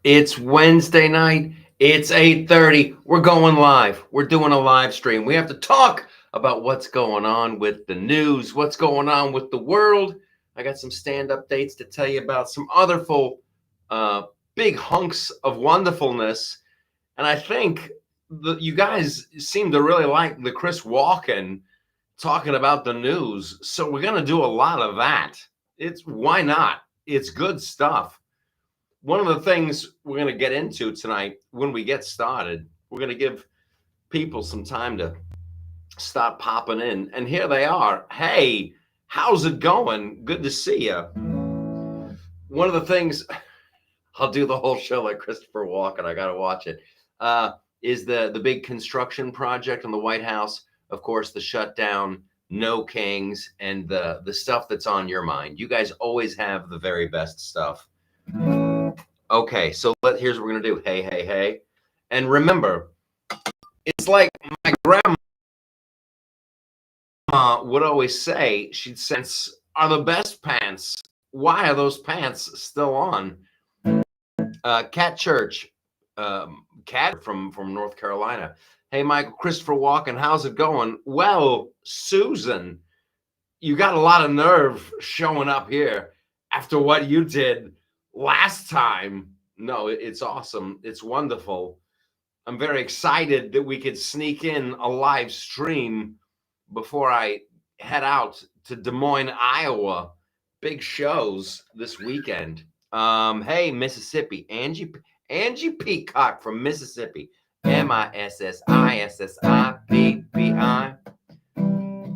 It's Wednesday night. It's 8:30. We're going live. We're doing a live stream. We have to talk about what's going on with the news, what's going on with the world. I got some stand updates to tell you about some otherful uh big hunks of wonderfulness. And I think you guys seem to really like the Chris Walken talking about the news. So we're going to do a lot of that. It's why not? It's good stuff. One of the things we're going to get into tonight when we get started, we're going to give people some time to stop popping in. And here they are. Hey, how's it going? Good to see you. One of the things, I'll do the whole show like Christopher Walken. I got to watch it. Is the big construction project in the White House. Of course, the shutdown, no kings, and the stuff that's on your mind. You guys always have the very best stuff. Okay, so here's what we're gonna do. Hey, hey, hey, and remember, it's like my grandma would always say. She'd say, "Are the best pants? Why are those pants still on?" Cat Church, Cat from North Carolina. Hey, Michael, Christopher Walken, how's it going? Well, Susan, you got a lot of nerve showing up here after what you did last time. No, it's awesome. It's wonderful. I'm very excited that we could sneak in a live stream before I head out to Des Moines, Iowa. Big shows this weekend. Hey, Mississippi, Angie Peacock from Mississippi. Mississippi.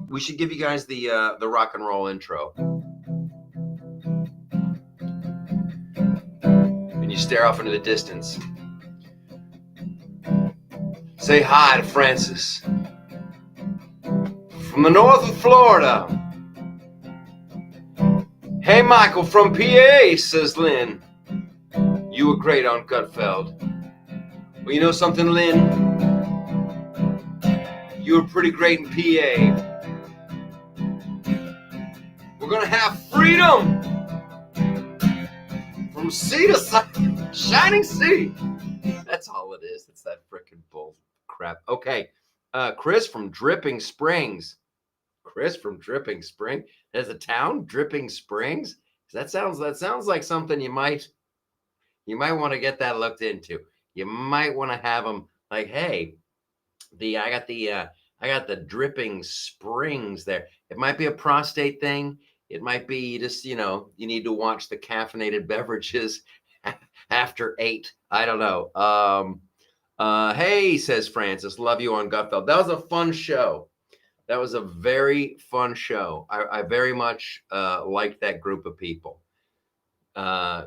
We should give you guys the rock and roll intro. And you stare off into the distance. Say hi to Francis from the north of Florida. Hey, Michael from PA, says Lynn. You were great on Gutfeld. Well, you know something, Lynn? You were pretty great in PA. We're gonna have freedom from sea to shining sea. That's all it is. It's that frickin' bull crap. Okay, Chris from Dripping Springs. Chris from Dripping Spring. There's a town, Dripping Springs. That sounds like something you might want to get that looked into. You might want to have them like, hey, I got the Dripping Springs there. It might be a prostate thing. It might be just, you need to watch the caffeinated beverages after 8. I don't know. Hey, says Francis, love you on Gutfeld. That was a fun show. That was a very fun show. I very much liked that group of people.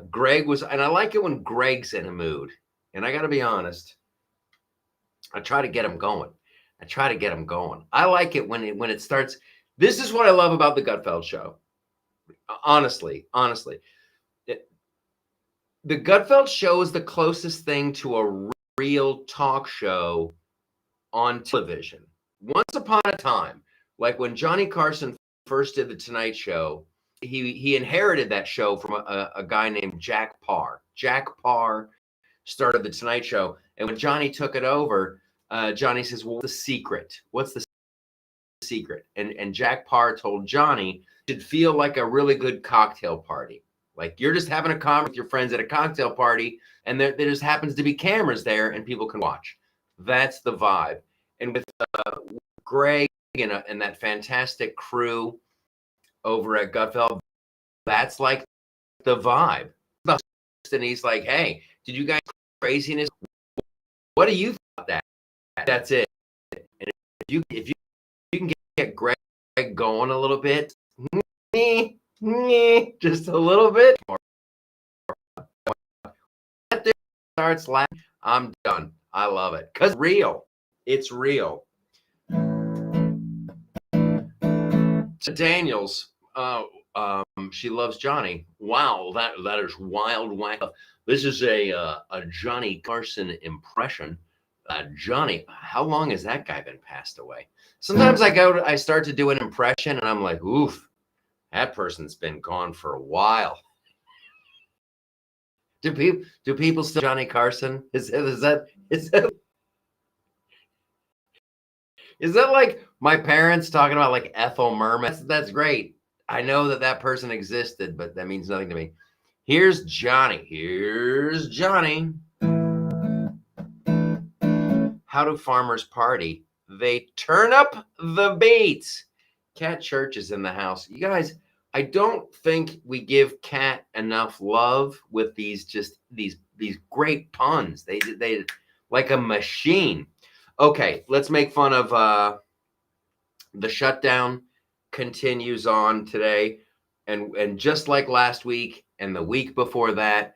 Greg was, and I like it when Greg's in a mood. And I got to be honest, I try to get him going. I like it when it starts. This is what I love about the Gutfeld show. Honestly, the Gutfeld show is the closest thing to a real talk show on television. Once upon a time, like when Johnny Carson first did the Tonight Show, he inherited that show from a guy named Jack Parr. Jack Parr started the Tonight Show, and when Johnny took it over, Johnny says, "Well, what's the secret? What's the secret?" And Jack Parr told Johnny it should feel like a really good cocktail party. Like you're just having a conversation with your friends at a cocktail party, and there just happens to be cameras there, and people can watch. That's the vibe. And with Greg and that fantastic crew over at Gutfeld, that's like the vibe. And he's like, "Hey, did you guys craziness? What do you think about that?" That's it. And if you can get Greg going a little bit, just a little bit more. Starts laughing, I'm done. I love it because real. It's real. So Daniels, she loves Johnny. Wow, that is wild. This is a Johnny Carson impression. Johnny, how long has that guy been passed away? Sometimes I start to do an impression and I'm like, oof, that person's been gone for a while. Do people still Johnny Carson? Is that like my parents talking about like Ethel Merman? That's great. I know that person existed, but that means nothing to me. Here's Johnny. How do farmers party? They turn up the beats. Cat Church is in the house. You guys, I don't think we give Cat enough love with these great puns. They like a machine. Okay, let's make fun of the shutdown continues on today, and just like last week and the week before that,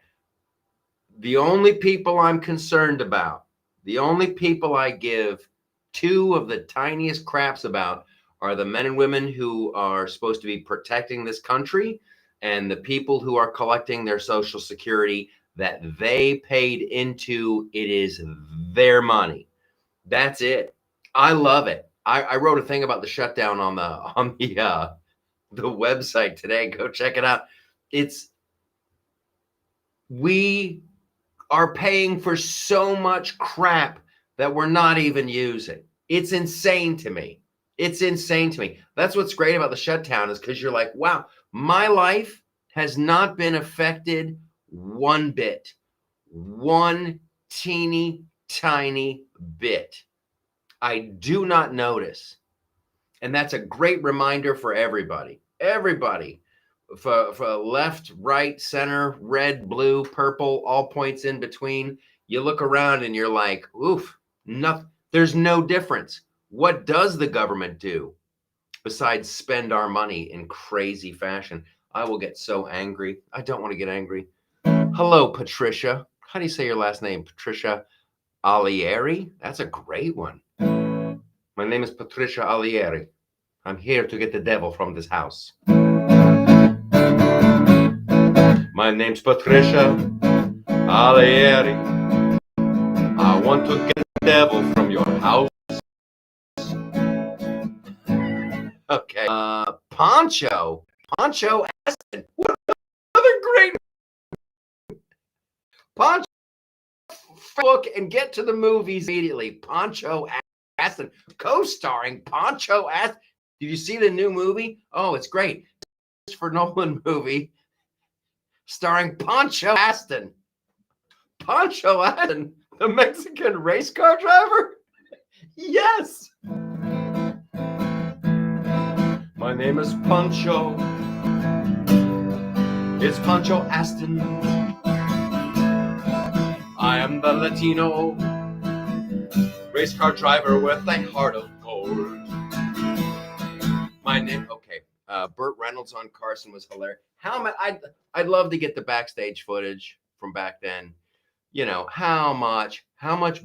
the only people I'm concerned about, the only people I give two of the tiniest craps about are the men and women who are supposed to be protecting this country and the people who are collecting their Social Security that they paid into. It is their money. That's it. I love it. I wrote a thing about the shutdown on the website today. Go check it out. We are paying for so much crap that we're not even using. It's insane to me. That's what's great about the shutdown, is because you're like, wow, my life has not been affected one bit, one teeny tiny bit. I do not notice. And that's a great reminder for everybody. For left, right, center, red, blue, purple, all points in between. You look around and you're like, oof, nothing. There's no difference. What does the government do besides spend our money in crazy fashion? I will get so angry. I don't want to get angry. Hello, Patricia. How do you say your last name? Patricia Alieri? That's a great one. My name is Patricia Alieri. I'm here to get the devil from this house. My name's Patricia Alieri. I want to get the devil from your house. Okay. Poncho Aston. What another great Poncho. Look and get to the movies immediately. Poncho Aston, co-starring Poncho Aston. Did you see the new movie? Oh, it's great. Christopher Nolan movie starring Poncho Aston. Poncho Aston, the Mexican race car driver? Yes. My name is Poncho. It's Poncho Aston. I am the Latino race car driver with a heart of gold. My name, okay. Burt Reynolds on Carson was hilarious. I'd love to get the backstage footage from back then. You know, how much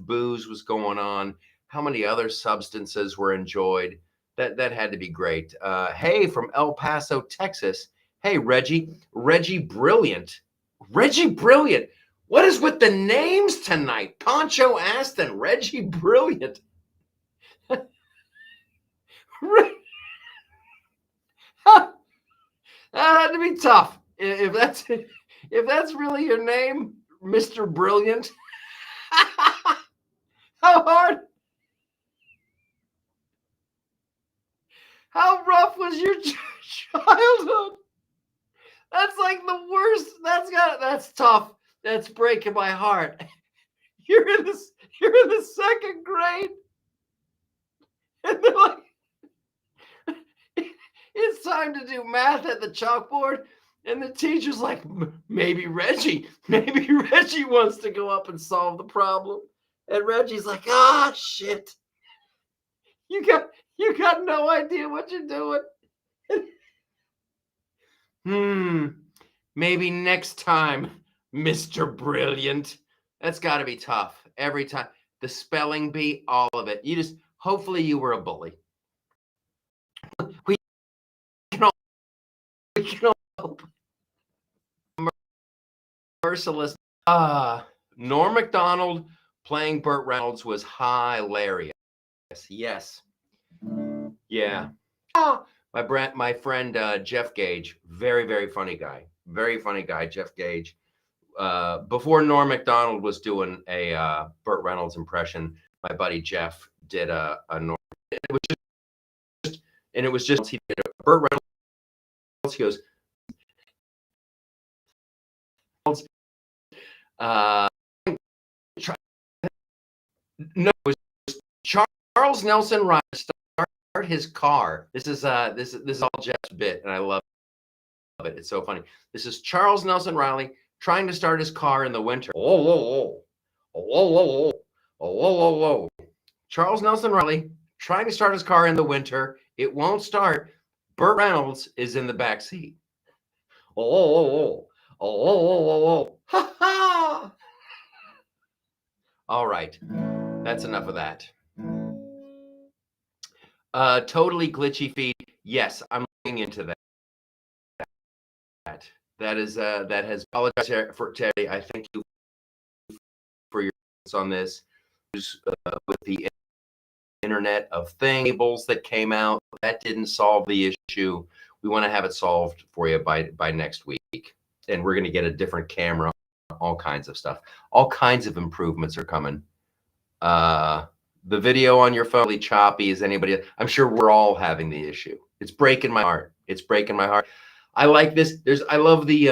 booze was going on, how many other substances were enjoyed. That had to be great. Hey, from El Paso, Texas. Hey, Reggie Brilliant. What is with the names tonight? Poncho Aston, Reggie Brilliant. That had to be tough. If that's really your name, Mr. Brilliant. How hard? How rough was your childhood? That's like the worst. That's tough. That's breaking my heart. You're in the second grade, and they're like, it's time to do math at the chalkboard, and the teacher's like, maybe Reggie wants to go up and solve the problem, and Reggie's like, shit, you got no idea what you're doing. Maybe next time, Mr. Brilliant. That's got to be tough every time. The spelling bee, all of it. Hopefully you were a bully. We can all hope. Merciless. Norm Macdonald playing Burt Reynolds was hilarious. Yes. Yeah. My friend Jeff Gage, very, very funny guy. Jeff Gage. before Norm Macdonald was doing a Burt Reynolds impression, my buddy Jeff did a Norm. It was just he did a Burt Reynolds. He goes, no, it was Charles Nelson Riley start his car. This is all Jeff's bit, and I love it. It's so funny. This is Charles Nelson Riley trying to start his car in the winter. Charles Nelson Riley trying to start his car in the winter. It won't start. Burt Reynolds is in the back seat. Ha ha. All right. That's enough of that. Totally glitchy feed. Yes, I'm looking into that. That has apologized for Teddy. I thank you for your on this. With the Internet of Things that came out, that didn't solve the issue. We want to have it solved for you by next week, and we're going to get a different camera, all kinds of stuff. All kinds of improvements are coming. The video on your phone really choppy as anybody. I'm sure we're all having the issue. It's breaking my heart. It's breaking my heart. I like this. I love the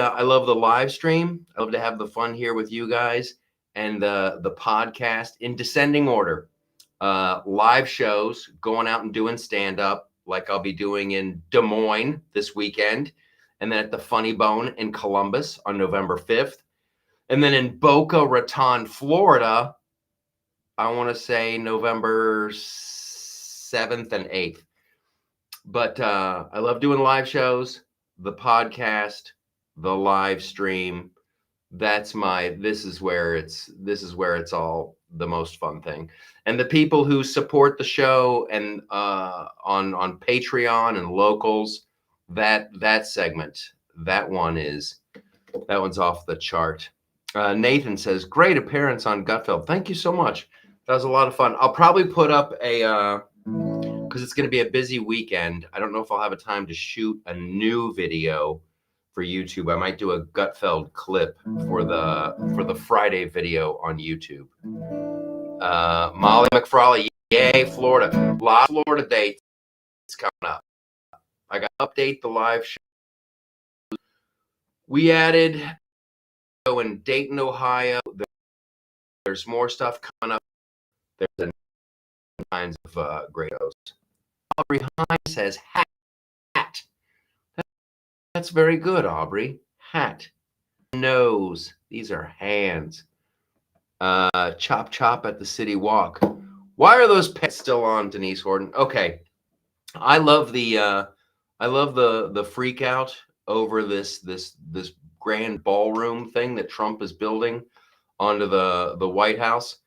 live stream. I love to have the fun here with you guys, and the podcast in descending order. Live shows, going out and doing stand-up like I'll be doing in Des Moines this weekend, and then at the Funny Bone in Columbus on November 5th, and then in Boca Raton, Florida, I want to say November 7th and 8th. But I love doing live shows, the podcast, the live stream. This is where it's all the most fun thing. And the people who support the show and on Patreon and locals, that segment, that one's off the chart. Nathan says, great appearance on Gutfeld. Thank you so much. That was a lot of fun. I'll probably put up because it's going to be a busy weekend. I don't know if I'll have a time to shoot a new video for YouTube. I might do a Gutfeld clip for the Friday video on YouTube. Molly McFrawley, yay, Florida. A lot of Florida dates coming up. I got to update the live show. We added in Dayton, Ohio. There's more stuff coming up. There's kinds of great shows. Aubrey Hine says hat. That's very good, Aubrey. Hat. Nose. These are hands. Chop chop at the city walk. Why are those pets still on, Denise Horton? Okay. I love the freak out over this grand ballroom thing that Trump is building onto the White House.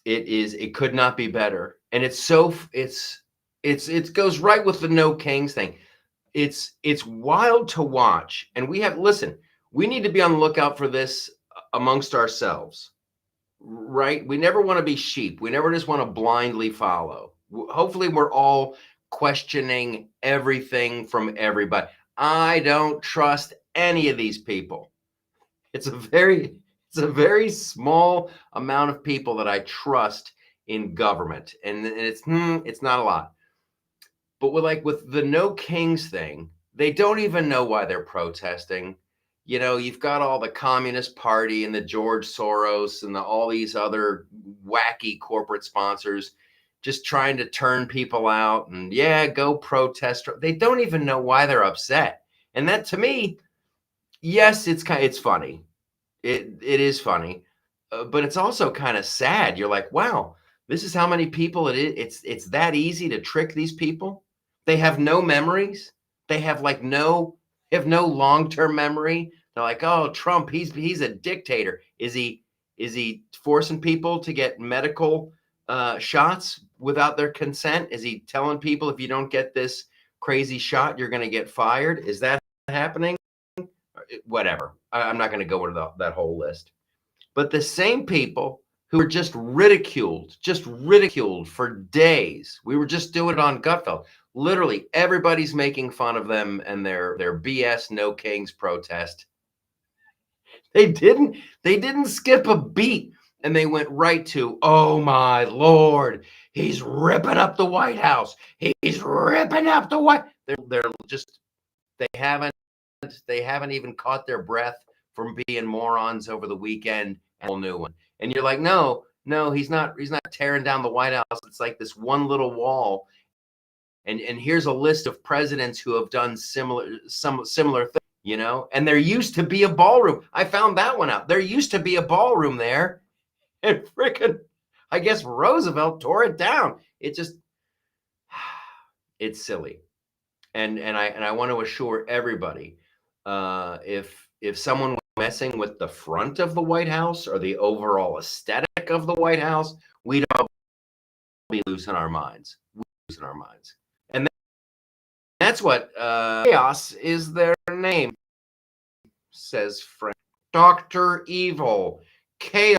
It could not be better. And it goes right with the no kings thing. It's wild to watch. And we need to be on the lookout for this amongst ourselves, right? We never want to be sheep. We never just want to blindly follow. Hopefully we're all questioning everything from everybody. I don't trust any of these people. It's a very small amount of people that I trust in government, and it's not a lot. But with the no kings thing, they don't even know why they're protesting. You know, you've got all the Communist Party and the George Soros and all these other wacky corporate sponsors just trying to turn people out and go protest. They don't even know why they're upset. And that, to me, yes, it's funny. It is funny, but it's also kind of sad. You're like, wow, this is how many people it is. It's that easy to trick these people. They have no memories. They have no long-term memory. They're like, oh, Trump, he's a dictator. Is he forcing people to get medical shots without their consent? Is he telling people if you don't get this crazy shot, you're going to get fired? Is that happening? Whatever. I'm not going to go into that whole list. But the same people who were just ridiculed for days. We were just doing it on Gutfeld. Literally, everybody's making fun of them and their BS No Kings protest. They didn't skip a beat. And they went right to, oh my Lord, he's ripping up the White House. He's ripping up the White. They're just, they haven't even caught their breath from being morons over the weekend. And a whole new one. And you're like, no, he's not tearing down the White House. It's like this one little wall. And here's a list of presidents who have done similar things, you know. And there used to be a ballroom. I found that one out. There used to be a ballroom there. And freaking, I guess Roosevelt tore it down. It just, it's silly. And I want to assure everybody, if someone was messing with the front of the White House or the overall aesthetic of the White House, we'd all be losing our minds. And that's what chaos is their name, says Frank. Dr. Evil. Chaos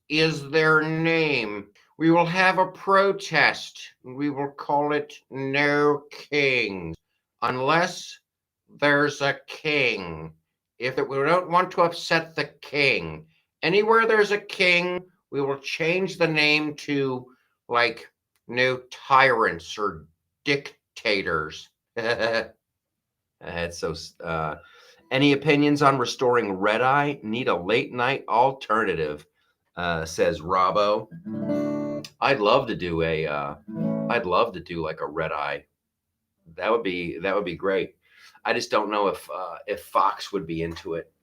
is their name. We will have a protest. We will call it No Kings, unless there's a king. If we don't want to upset the king, anywhere there's a king, we will change the name to like No Tyrants or Dictators. That's so. Any opinions on restoring red eye? Need a late night alternative, says Robbo. I'd love to do like a red eye. That would be great. I just don't know if Fox would be into it.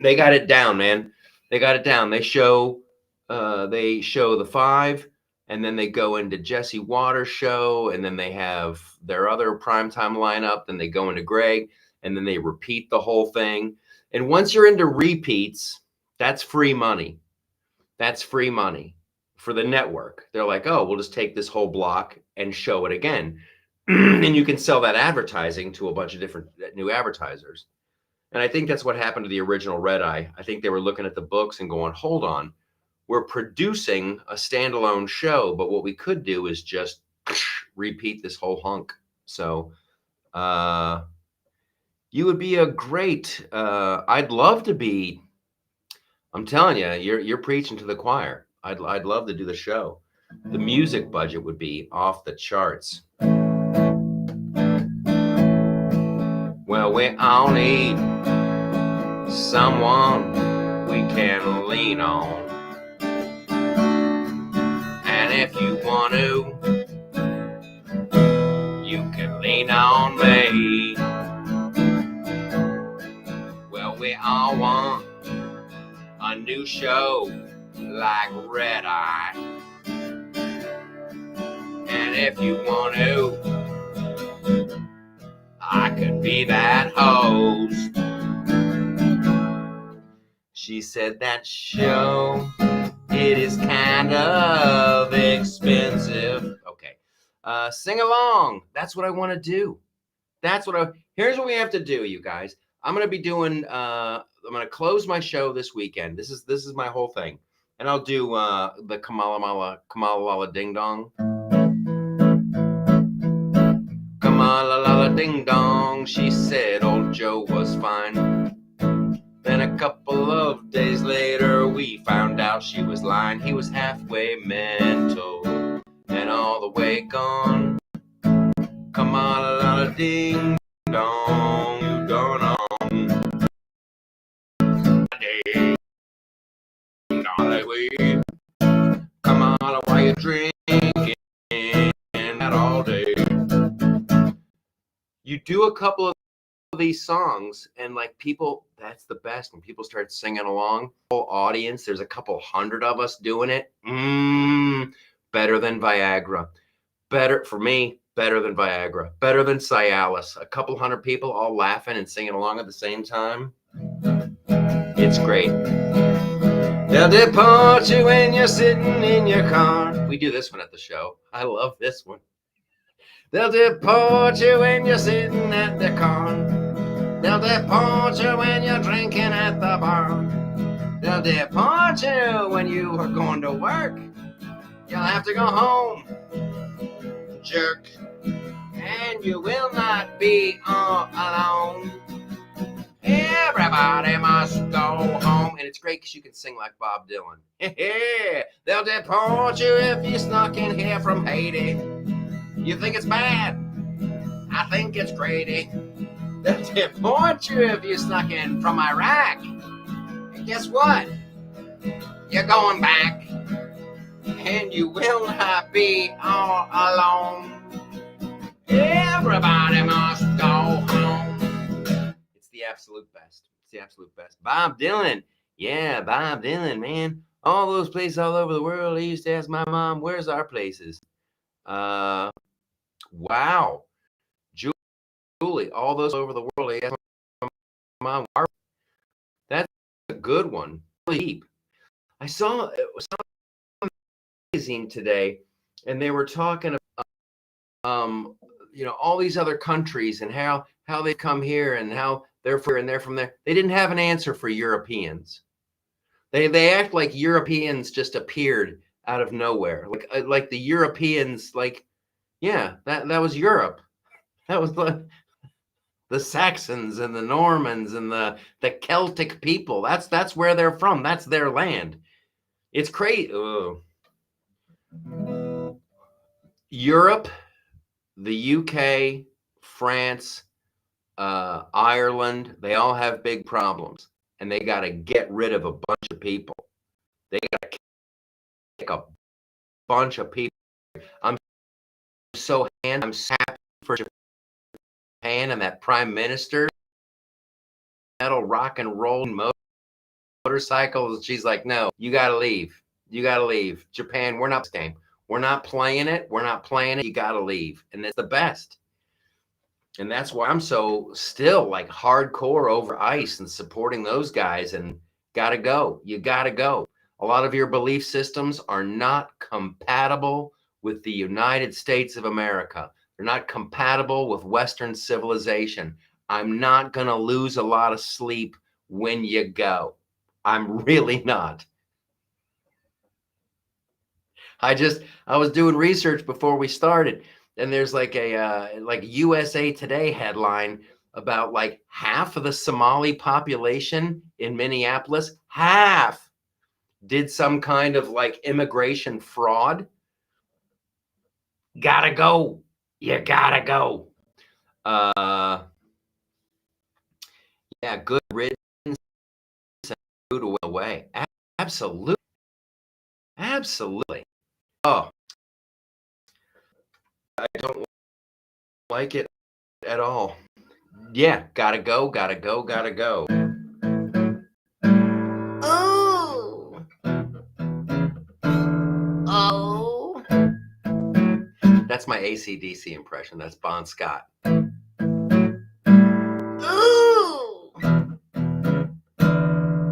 They got it down, man. They got it down. They show the 5, and then they go into Jesse Waters' show, and then they have their other primetime lineup. Then they go into Greg, and then they repeat the whole thing. And once you're into repeats, that's free money. That's free money for the network. They're like, oh, we'll just take this whole block and show it again. And you can sell that advertising to a bunch of different new advertisers. And I think that's what happened to the original Red Eye. I think they were looking at the books and going, hold on, we're producing a standalone show, but what we could do is just repeat this whole hunk. So you would be a great, I'd love to be, I'm telling you, you're preaching to the choir. I'd love to do the show. The music budget would be off the charts. Well, we all need someone we can lean on. And if you want to, you can lean on me. Well, we all want a new show like Red Eye. And if you want to, I could be that host. She said that show, it is kind of expensive. Okay. Sing along. That's what I want to do. Here's what we have to do, you guys. I'm going to be doing, I'm going to close my show this weekend. This is my whole thing. And I'll do the Kamala Ding Dong. Kamala Ding Dong, she said old Joe was fine. Then a couple of days later, we found out she was lying. He was halfway mental and all the way gone. Kamala Ding Dong, you gone on. Ding Dong, Kamala, why you drinking that all day? You do a couple of these songs and like people, that's the best when people start singing along. Whole audience, there's a couple hundred of us doing it. Better than Viagra. Better for me, better than Viagra. Better than Cialis. A couple hundred people all laughing and singing along at the same time. It's great. They'll deport you when you're sitting in your car. We do this one at the show. I love this one. They'll deport you when you're sitting at the car. They'll deport you when you're drinking at the bar. They'll deport you when you are going to work. You'll have to go home, jerk. And you will not be all alone. Everybody must go home. And it's great because you can sing like Bob Dylan. They'll deport you if you snuck in here from Haiti. You think it's bad? I think it's great. They'll deport you if you snuck in from Iraq. And guess what? You're going back. And you will not be all alone. Everybody must go home. It's the absolute best. It's the absolute best. Bob Dylan. Yeah, Bob Dylan, man. All those places all over the world. I used to ask my mom, where's our places? Wow. Julie, all those over the world. I asked my mom, that's a good one. Really deep. I saw it was some magazine today, and they were talking about all these other countries and how they come here and how they're from there. They didn't have an answer for Europeans. They act like Europeans just appeared out of nowhere, like the Europeans, that was Europe. That was the Saxons and the Normans and the Celtic people. That's where they're from. That's their land. It's crazy. Europe, the UK, France, Ireland, they all have big problems, and they got to get rid of a bunch of people. They got to kick a bunch of people. I'm happy for Japan and that prime minister, metal rock and roll motorcycles. She's like, no, you got to leave. You got to leave. Japan, we're not this game. We're not playing it. We're not playing it. You got to leave. And it's the best. And that's why I'm so still like hardcore over ice and supporting those guys, and got to go. You got to go. A lot of your belief systems are not compatible with the United States of America. They're not compatible with Western civilization. I'm not going to lose a lot of sleep when you go. I'm really not. I was doing research before we started, and there's like a USA Today headline about like half of the Somali population in Minneapolis, half did some kind of like immigration fraud. Gotta go. You gotta go. Yeah, good riddance and food away. Absolutely. Absolutely. Oh, I don't like it at all. Yeah, gotta go, gotta go, gotta go. Oh. Oh. That's my AC/DC impression. That's Bon Scott. Ooh.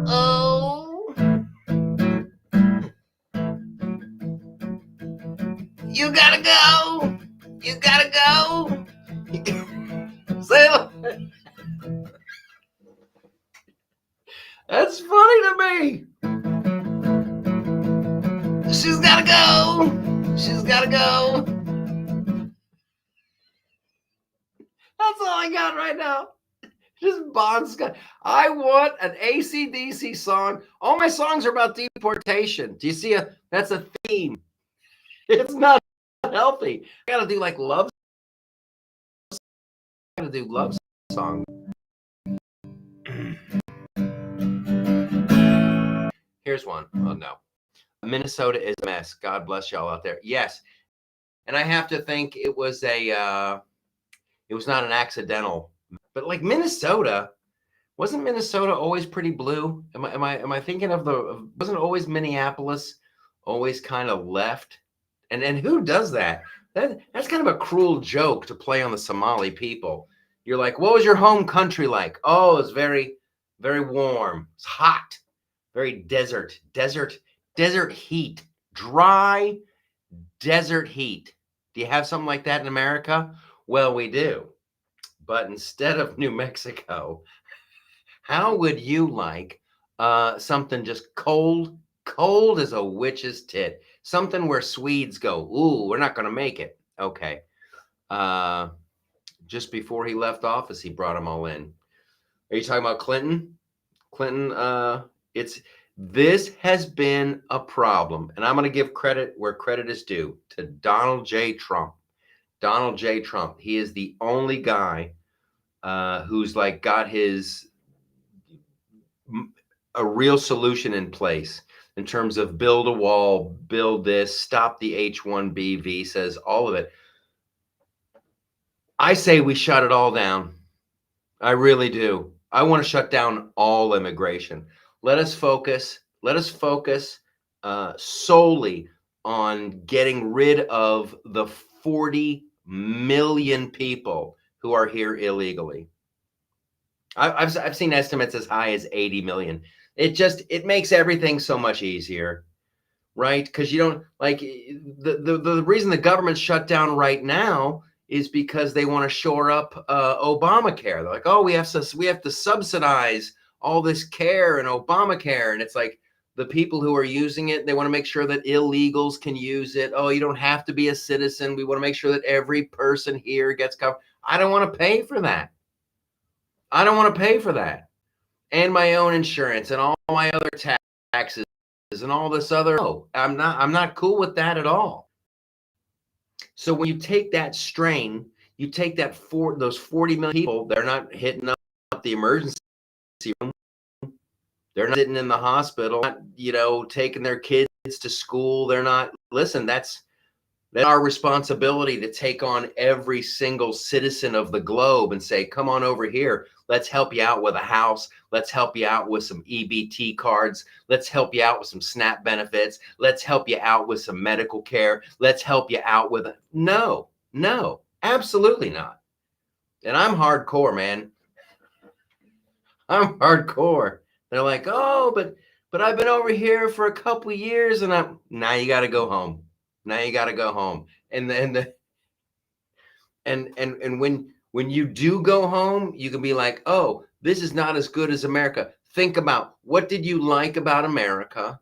Oh. You gotta go. You gotta go. That's funny to me. She's gotta go. She's gotta go. That's all I got right now. Just Bon Scott. I want an AC/DC song. All my songs are about deportation. Do you see that's a theme? It's not healthy. I gotta do like love. I gotta do love song. Here's one. Oh no. Minnesota is a mess. God bless y'all out there. Yes. And I have to think it was not an accidental, but like Minnesota, wasn't Minnesota always pretty blue? Am I thinking wasn't always Minneapolis always kind of left? And who does that? That's kind of a cruel joke to play on the Somali people. You're like, what was your home country like? Oh, it's very, very warm. It's hot, very desert heat, dry desert heat. Do you have something like that in America? Well, we do. But instead of New Mexico, how would you like something just cold as a witch's tit? Something where Swedes go, ooh, we're not going to make it. Okay. Just before he left office, he brought them all in. Are you talking about Clinton? This has been a problem, and I'm going to give credit where credit is due to Donald J. Trump. Donald J. Trump. He is the only guy who's like got a real solution in place in terms of build a wall, build this, stop the H-1B visas, all of it. I say we shut it all down. I really do. I want to shut down all immigration. Let us focus solely on getting rid of the 40 million people who are here illegally. I've seen estimates as high as 80 million. It makes everything so much easier, right? Because you don't like the reason the government's shut down right now is because they want to shore up Obamacare. They're like, oh, we have to subsidize all this care and Obamacare, and it's like the people who are using it, they want to make sure that illegals can use it. Oh, you don't have to be a citizen. We want to make sure that every person here gets covered. I don't want to pay for that. I don't want to pay for that, and my own insurance and all my other taxes and all this other. No, I'm not cool with that at all. So when you take that strain, you take that those 40 million people, they're not hitting up the emergency room. They're not sitting in the hospital, not, taking their kids to school. They're not, listen, that's our responsibility to take on every single citizen of the globe and say, come on over here. Let's help you out with a house. Let's help you out with some EBT cards. Let's help you out with some SNAP benefits. Let's help you out with some medical care. Let's help you out with no, absolutely not. And I'm hardcore, man. I'm hardcore. They're like, oh, but I've been over here for a couple of years, and now you got to go home. Now you got to go home. And then when you do go home, you can be like, oh, this is not as good as America. Think about, what did you like about America,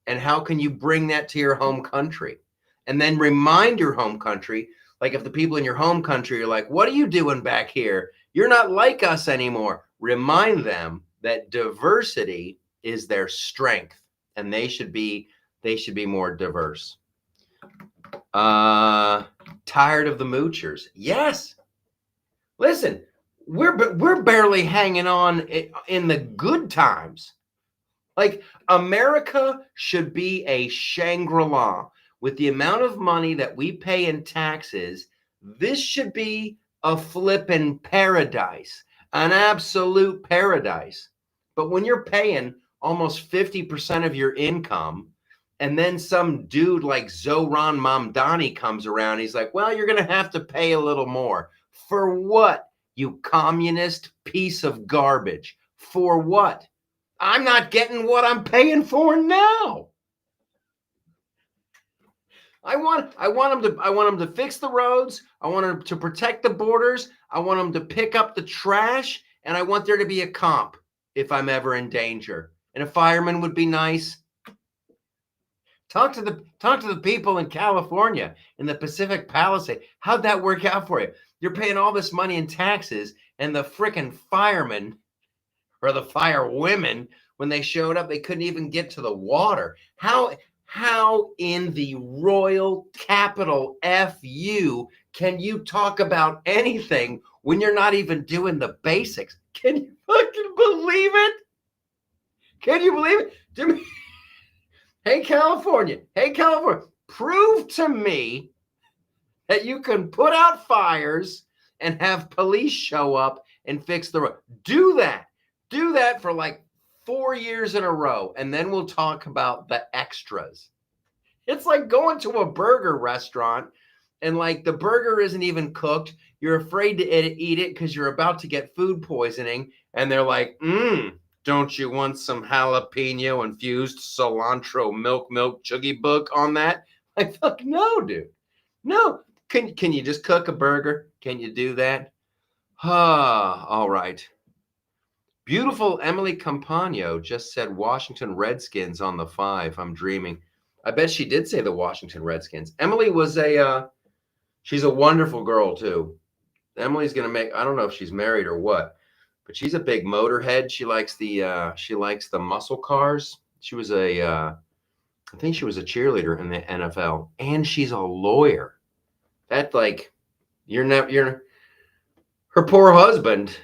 and how can you bring that to your home country? And then remind your home country, like if the people in your home country are like, what are you doing back here? You're not like us anymore. Remind them that diversity is their strength, and they should be more diverse. Tired of the moochers? Yes. Listen, we're barely hanging on in the good times. Like, America should be a Shangri-La. With the amount of money that we pay in taxes, this should be a flippin' paradise, an absolute paradise. But when you're paying almost 50% of your income, and then some dude like Zohran Mamdani comes around, he's like, well, you're going to have to pay a little more. For what, you communist piece of garbage? For what? I'm not getting what I'm paying for now. I want them to fix the roads. I want them to protect the borders. I want them to pick up the trash, and I want there to be a comp if I'm ever in danger. And a fireman would be nice. Talk to the people in California, in the Pacific Palisades. How'd that work out for you? You're paying all this money in taxes, and the frickin' firemen or the firewomen, when they showed up, they couldn't even get to the water. How in the royal capital FU can you talk about anything when you're not even doing the basics? Can you fucking believe it? Can you believe it? Do me. Hey, California, prove to me that you can put out fires and have police show up and fix the road. Do that for like 4 years in a row, and then we'll talk about the extras. It's like going to a burger restaurant, and like the burger isn't even cooked. You're afraid to eat it because you're about to get food poisoning, and they're like, don't you want some jalapeno infused cilantro milk chuggy book on that? Like, fuck no, dude. No. Can you just cook a burger? Can you do that? All right. Beautiful Emily Campagno just said Washington Redskins on the 5. I'm dreaming. I bet she did say the Washington Redskins. Emily was she's a wonderful girl too. Emily's going to I don't know if she's married or what, but she's a big motorhead. She likes the muscle cars. She was I think she was a cheerleader in the NFL, and she's a lawyer. That like, you're her poor husband.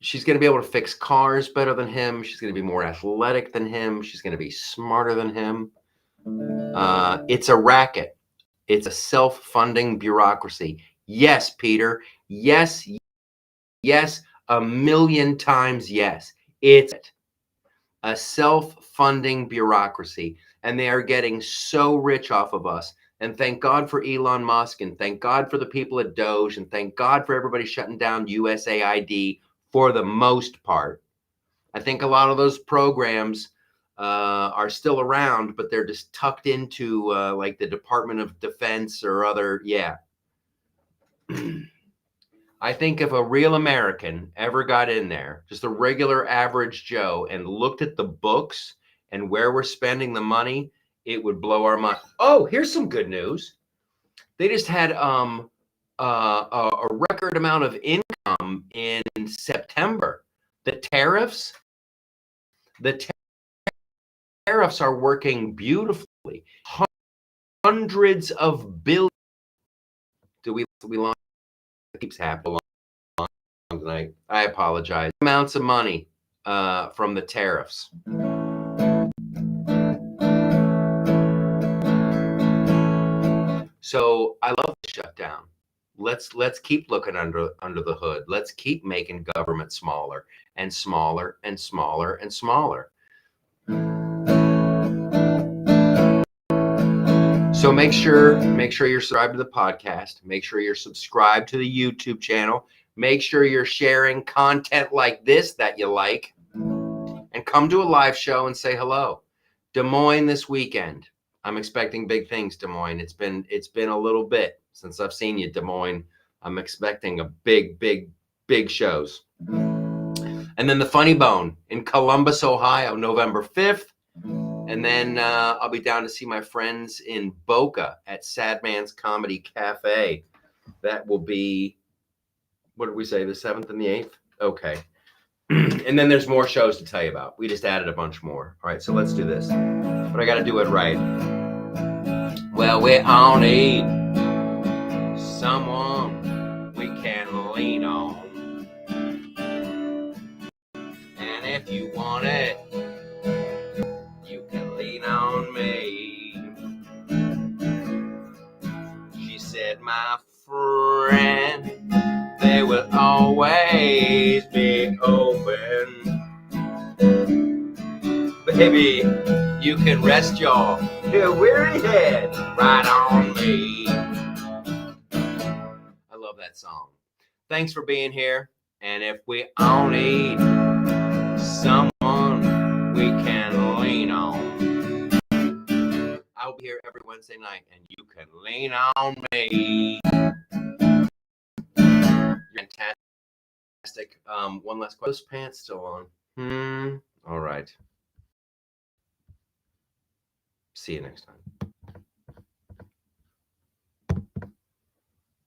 She's going to be able to fix cars better than him. She's going to be more athletic than him. She's going to be smarter than him. It's a racket. It's a self-funding bureaucracy. Yes, Peter. Yes, yes, a million times yes. It's a self-funding bureaucracy, and they are getting so rich off of us. And thank God for Elon Musk, and thank God for the people at Doge, and thank God for everybody shutting down USAID for the most part. I think a lot of those programs are still around, but they're just tucked into like the Department of Defense or other. Yeah. I think if a real American ever got in there, just a regular average Joe, and looked at the books and where we're spending the money, it would blow our mind. Oh, here's some good news. They just had a record amount of income in September. The tariffs are working beautifully. Hundreds of billions. Do we launch? It keeps happening tonight. I apologize. Amounts of money from the tariffs. So I love the shutdown. Let's keep looking under the hood. Let's keep making government smaller and smaller and smaller and smaller. So make sure you're subscribed to the podcast. Make sure you're subscribed to the YouTube channel. Make sure you're sharing content like this that you like, and come to a live show and say hello. Des Moines this weekend. I'm expecting big things, Des Moines. It's been a little bit since I've seen you, Des Moines. I'm expecting a big shows. And then the Funny Bone in Columbus, Ohio, November 5th. And then I'll be down to see my friends in Boca at Sad Man's Comedy Cafe. That will be, what did we say, the 7th and the 8th? Okay. And then there's more shows to tell you about. We just added a bunch more. All right, so let's do this. But I got to do it right. Well, we all need someone we can lean on. And if you want it, you can lean on me. She said, my friend, they will always be open. Baby, you can rest your weary head right on me. I love that song. Thanks for being here. And if we all need someone we can lean on, I'll be here every Wednesday night, and you can lean on me. You're fantastic. One last question. Those pants still on? All right. See you next time.